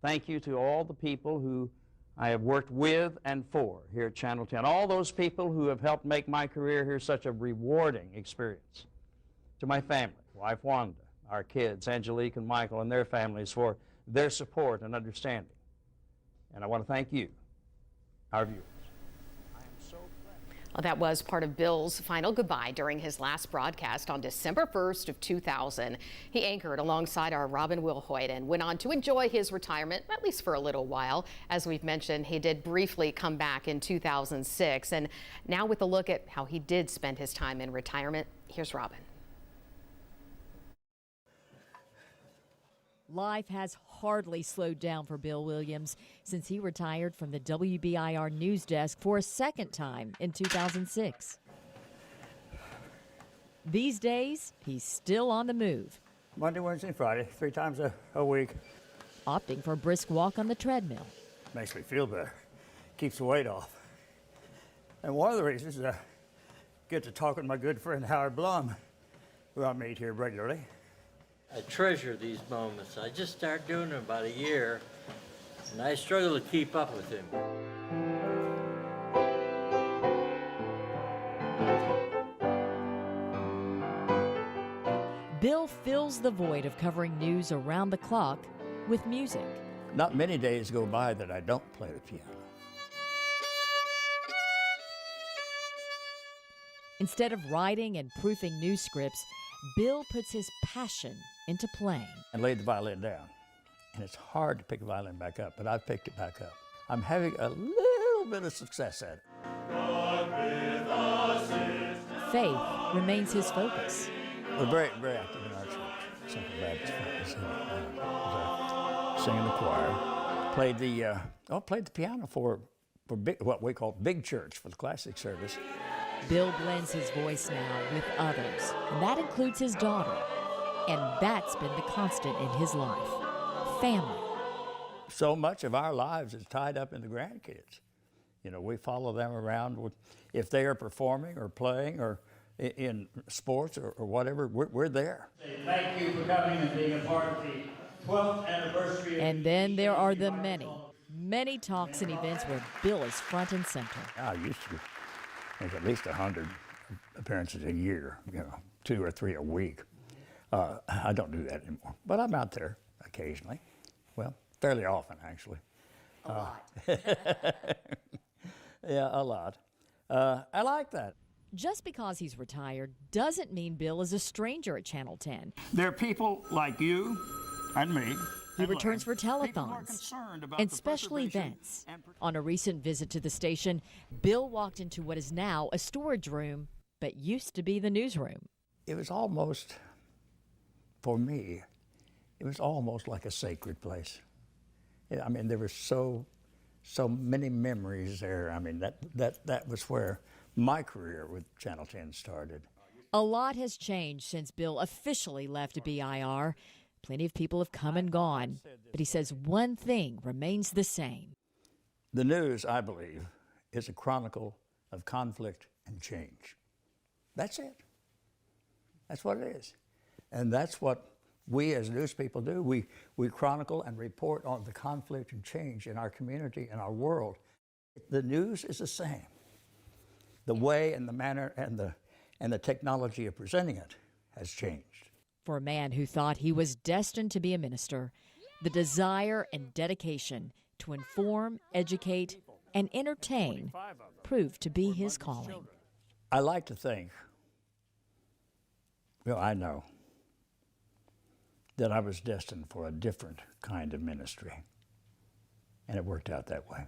Thank you to all the people who I have worked with and for here at Channel 10, all those people who have helped make my career here such a rewarding experience. To my family, wife Wanda, our kids, Angelique and Michael, and their families for their support and understanding. And I want to thank you, our viewers. Well, that was part of Bill's final goodbye during his last broadcast on December 1st of 2000. He anchored alongside our Robin Wilhoit and went on to enjoy his retirement, at least for a little while. As we've mentioned, he did briefly come back in 2006. And now with a look at how he did spend his time in retirement, here's Robin. Life has hardly slowed down for Bill Williams since he retired from the WBIR news desk for a second time in 2006. These days, he's still on the move. Monday, Wednesday, and Friday, 3 times a week. Opting for a brisk walk on the treadmill. Makes me feel better. Keeps the weight off. And one of the reasons is I get to talk with my good friend Howard Blum, who I meet here regularly. I treasure these moments. I just started doing it about a year, and I struggle to keep up with him. Bill fills the void of covering news around the clock with music. Not many days go by that I don't play the piano. Instead of writing and proofing news scripts, Bill puts his passion into playing. And laid the violin down. And it's hard to pick the violin back up, but I've picked it back up. I'm having a little bit of success at it. Faith remains his focus. We're very, very active in our church. Central Baptist. Sing in the choir. Played the piano for what we call big church, for the classic service. Bill blends his voice now with others, and that includes his daughter. And that's been the constant in his life. Family. So much of our lives is tied up in the grandkids. You know, we follow them around. If they are performing or playing or in sports or whatever, we're there. Thank you for coming and being a part of the 12th anniversary. And then there are the many talks and events where Bill is front and center. I used to make at least 100 appearances a year, 2 or 3 a week. I don't do that anymore, but I'm out there occasionally. Well, fairly often, actually. A lot. Yeah, a lot. I like that. Just because he's retired doesn't mean Bill is a stranger at Channel 10. There are people like you and me. He returns for telethons and special events. On a recent visit to the station, Bill walked into what is now a storage room, but used to be the newsroom. It was almost, for me, it was almost like a sacred place. I mean, there were so many memories there. I mean, that was where my career with Channel 10 started. A lot has changed since Bill officially left BIR. Plenty of people have come and gone, but he says one thing remains the same. The news, I believe, is a chronicle of conflict and change. That's it. That's what it is. And that's what we as news people do. We chronicle and report on the conflict and change in our community and our world. The news is the same. The way and the manner and the technology of presenting it has changed. For a man who thought he was destined to be a minister, the desire and dedication to inform, educate, and entertain proved to be his calling. I like to think, I know that I was destined for a different kind of ministry, and it worked out that way.